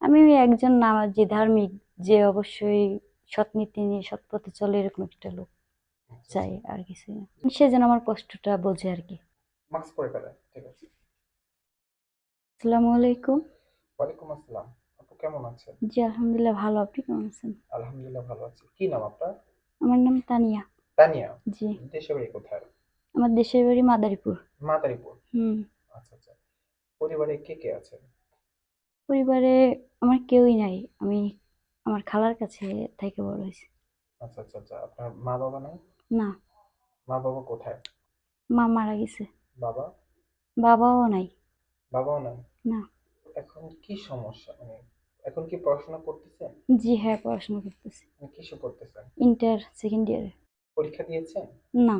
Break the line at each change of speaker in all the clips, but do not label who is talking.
আমি একজন নামাজি ধার্মিক, যে অবশ্যই সৎ নীতি নিয়ে সৎ পথে চলে এরকম একটা লোক
আচ্ছা
চাই,
আচ্ছা।
আর কিছু না। সে যেন আমার কষ্টটা বোঝে আর কি।
মাস্ক পরে ফেলেন, ঠিক আছে।
আসসালামু আলাইকুম।
ওয়ালাইকুম আসসালাম। আপু কেমন আছেন?
জি আলহামদুলিল্লাহ ভালো, আপনি কেমন আছেন?
আলহামদুলিল্লাহ ভালো আছি। কি নাম আপনার?
আমার নাম তানিয়া।
তানিয়া।
জি।
দেশের বাড়ি কোথায়?
আমার দেশের বাড়ি মাদারীপুর।
মাদারীপুর।
হুম।
আচ্ছা আচ্ছা। পরিবারে কে কে আছেন?
পরিবারে আমার কেউই নাই, আমি আমার খালার কাছে থেকে বড় হয়েছি।
আচ্ছা আচ্ছা আচ্ছা। আপনার মা বাবা নাই?
না।
মা বাবা কোথায়?
মা মারা গেছে।
বাবা?
বাবাও নাই।
বাবাও নাই।
না।
এখন কি সমস্যা, মানে এখন কি পড়াশোনা করতেছেন?
জি হ্যাঁ, পড়াশোনা করতেছি।
মানে কিসে করতেছেন?
ইন্টার সেকেন্ড ইয়ারে।
পরীক্ষা দিয়েছেন?
না।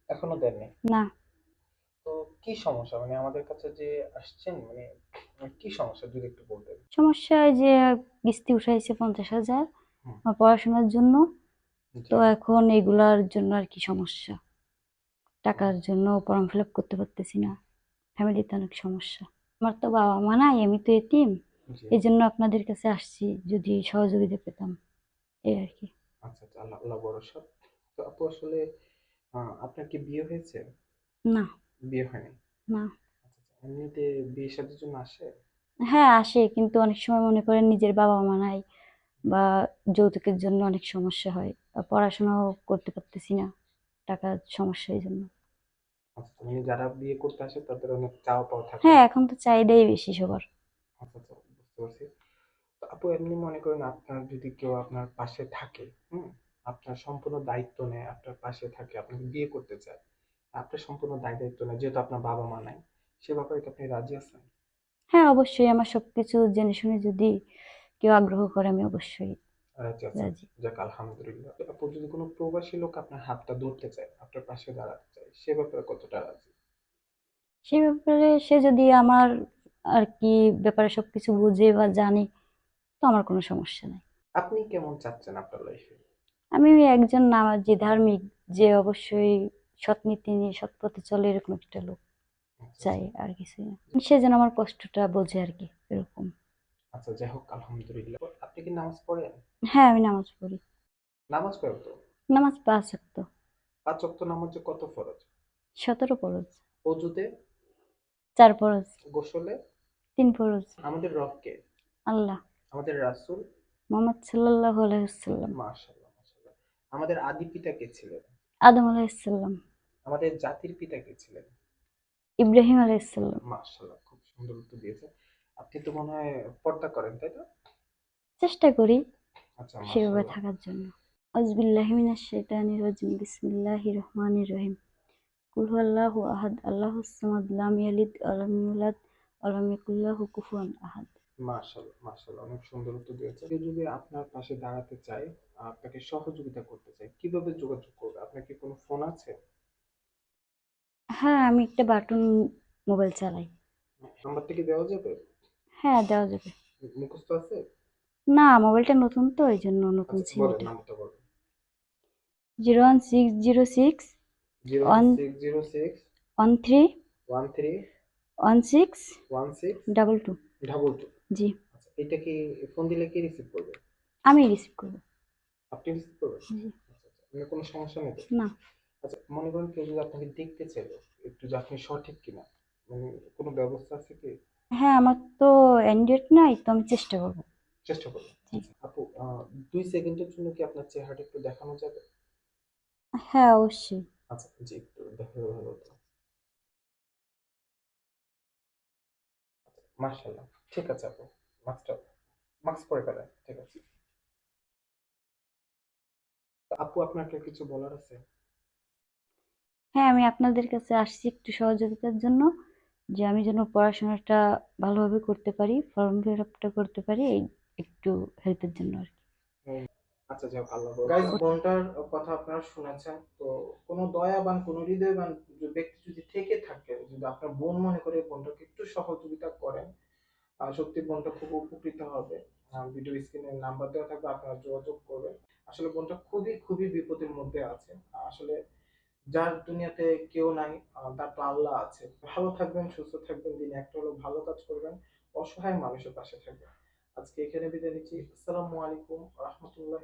এখনো দেননি?
না।
তো কি সমস্যা, মানে আমাদের কাছে যে আসছেন, মানে কি সমস্যা যদি একটু বলতেন।
সমস্যা এই যে কিস্তি উঠাইছে 50,000
হুম।
আমার পড়াশোনার জন্য। তো
জি।
এখন এগুলার জন্য আর কি সমস্যা, টাকার জন্য ফর্ম ফিল আপ করতে পারতেছি না। ফ্যামিলিতে অনেক সমস্যা। আমার তো বাবা মা নাই, আমি তো এতিম।
জি।
এই জন্য আপনাদের কাছে আসছি, যদি সহযোগিতা পেতাম, এই আর কি।
আচ্ছা আচ্ছা, আল্লাহ আল্লাহ ভরসা। তো আপু আসলে আপনার কি বিয়ে হয়েছে?
না।
বিয়ে হয়নি?
না।
আচ্ছা আচ্ছা, এমনিতে বিয়ে শাদীর জন্য আসে?
হ্যাঁ আসে, কিন্তু অনেক সময় মনে করেন নিজের বাবা মা নাই, বা যৌতুকের জন্য অনেক সমস্যা হয়, আর পড়াশোনাও করতে পারতেছি না, টাকার সমস্যা এই জন্য।
আচ্ছা, মানে যারা বিয়ে করতে আসে তাদের অনেক চাওয়া পাওয়া থাকে।
হ্যাঁ এখন তো চাহিদাই বেশি সবার।
আচ্ছা আচ্ছা, বুঝতে পারছি। তো আপু এমনি মনে করেন আপনার যদি কেউ আপনার পাশে থাকে, হুম, আপনার সম্পূর্ণ দায়িত্ব নেয়, আপনার পাশে থাকে, আপনাকে বিয়ে করতে চায়, আপনার সম্পূর্ণ দায়িত্ব নেয়, যেহেতু আপনার বাবা মা নাই, সে ব্যাপারে কি আপনি রাজি আছেন?
হ্যাঁ অবশ্যই, আমার সবকিছু জেনে শুনে যদি কেউ আগ্রহ করে আমি অবশ্যই
রাজি আছেন?
রাজি।
যাক আলহামদুলিল্লাহ। তো আপু যদি কোনো প্রবাসী লোক আপনার হাতটা ধরতে চায়, আপনার পাশে দাঁড়াতে চায়, সে ব্যাপারে কতটা রাজি?
সে ব্যাপারে সে যদি আমার আর কি ব্যাপারে সবকিছু বুঝে বা জানে, তো আমার কোনো সমস্যা নাই।
আপনি কেমন চাচ্ছেন আপনার লাইফে?
আমি একজন নামাজি ধার্মিক, যে অবশ্যই সৎ নীতি নিয়ে সৎ পথে চলে এরকম একটা লোক
আচ্ছা
চাই,
আচ্ছা।
আর কিছুই না। সে যেন আমার কষ্টটা বোঝে আর কি, এরকম।
আচ্ছা, যাই হোক আলহামদুলিল্লাহ। আপনি কি নামাজ পড়েন?
হ্যাঁ আমি নামাজ পড়ি।
নামাজ কয় ওয়াক্ত?
নামাজ 5 ওয়াক্ত।
5 ওয়াক্ত নামাজে কত ফরজ?
17 ফরজ।
অজুতে?
4 ফরজ।
গোসলে?
3 ফরজ।
আমাদের রব কে?
আল্লাহ।
আমাদের রাসূল?
মোহাম্মদ সাল্লাল্লাহু আলাইহি ওয়াসাল্লাম।
মাশাআল্লাহ মাশাআল্লাহ। আমাদের আদি পিতা কে ছিলেন?
আদম আলাইহিস সালাম।
আমাদের জাতির পিতা কে ছিলেন?
ইব্রাহিম আলাইহিস সালাম।
মাশাআল্লাহ, খুব সুন্দর উত্তর দিয়েছেন। আপনি তো মনে হয় পর্দা করেন, তাই না?
চেষ্টা করি
আচ্ছা,
সেভাবে
মাশাআল্লাহ।
থাকার জন্য। আউযুবিল্লাহি মিনাশ শাইতানির রাজিম, বিসমিল্লাহির রহমানির রহিম। কুল হুয়াল্লাহু আহাদ, আল্লাহুস সামাদ, লাম ইয়ালিদ ওয়া লাম ইউলাদ ওয়া লাম ইয়াকুল লাহু কুফুয়ান আহাদ।
মাশাআল্লাহ মাশাআল্লাহ, অনেক সুন্দর উত্তর দিয়েছেন। কেউ যদি আপনার পাশে দাঁড়াতে চায়, আপনাকে সহযোগিতা করতে চায়, কিভাবে যোগাযোগ করবে? আপনার কি কোনো ফোন আছে?
হ্যাঁ আমি একটা বাটন মোবাইল চালাই।
নাম্বারটা কি দেওয়া যাবে?
হ্যাঁ দেওয়া যাবে।
মুখস্থ আছে?
না, মোবাইলটা নতুন তো এই জন্য, নতুন
আচ্ছা
সিম
বলেন,
এটা।
নাম্বারটা বলেন।
01606
zero one
one
six zero six
one three
one three
one six
one six
double two.
Double two.
জি।
আচ্ছা, এটা কি ফোন দিলে কে রিসিভ করবে?
আমি রিসিভ করবো।
আপনি রিসিভ করবেন?
জি।
আচ্ছা আচ্ছা, মানে কোনো সমস্যা নেই তো?
না।
আচ্ছা, মনে করেন কেউ যদি আপনাকে দেখতে চাইলো, একটু যে আপনি সঠিক কিনা, মানে কোনো ব্যবস্থা আছে কি?
হ্যাঁ আমার তো অ্যান্ড্রয়েড নাই, তো আমি চেষ্টা করবো।
চেষ্টা করবেন।
জি।
আচ্ছা আপু, 2 সেকেন্ডের জন্য কি আপনার চেহারাটা একটু দেখানো যাবে?
হ্যাঁ অবশ্যই।
আচ্ছা জি, একটু দেখালে ভালো হতো। মার্শাল্লাহ। ঠিক আছে আপু, মাস্কটা মাস্ক পরে ফেলেন, ঠিক আছে। তো আপু, আপনার কি কিছু বলার আছে?
হ্যাঁ আমি আপনাদের কাছে আসছি একটু সহযোগিতার জন্য, যে আমি যেন পড়াশোনাটা ভালোভাবে করতে পারি, ফর্ম ফিল আপটা করতে পারি, এই একটু হেল্পের জন্য আর কি।
হুম। আচ্ছা, যাক আল্লাহ গাইস, বোনটার কথা আপনারা শুনেছেন তো। কোনো দয়াবান, কোনো হৃদয়বান ব্যক্তি যদি থেকে থাকে, যদি আপনার বোন মনে করে বোনটাকে একটু সহযোগিতা করেন, সত্যি বোনটা খুব উপকৃত হবে। ভিডিও স্ক্রিনে নাম্বার দেওয়া থাকবে, আপনারা যোগাযোগ করবেন। আসলে বোনটা খুবই খুবই বিপদের মধ্যে আছে। আসলে যার দুনিয়াতে কেউ নাই, তার তো আল্লাহ আছে। ভালো থাকবেন, সুস্থ থাকবেন, দিনে একটা হলেও ভালো কাজ করবেন, অসহায় মানুষের পাশে থাকবেন। আজকে এখানে বিদায় নিচ্ছি। আসসালামু আলাইকুম রহমতুল্লাহ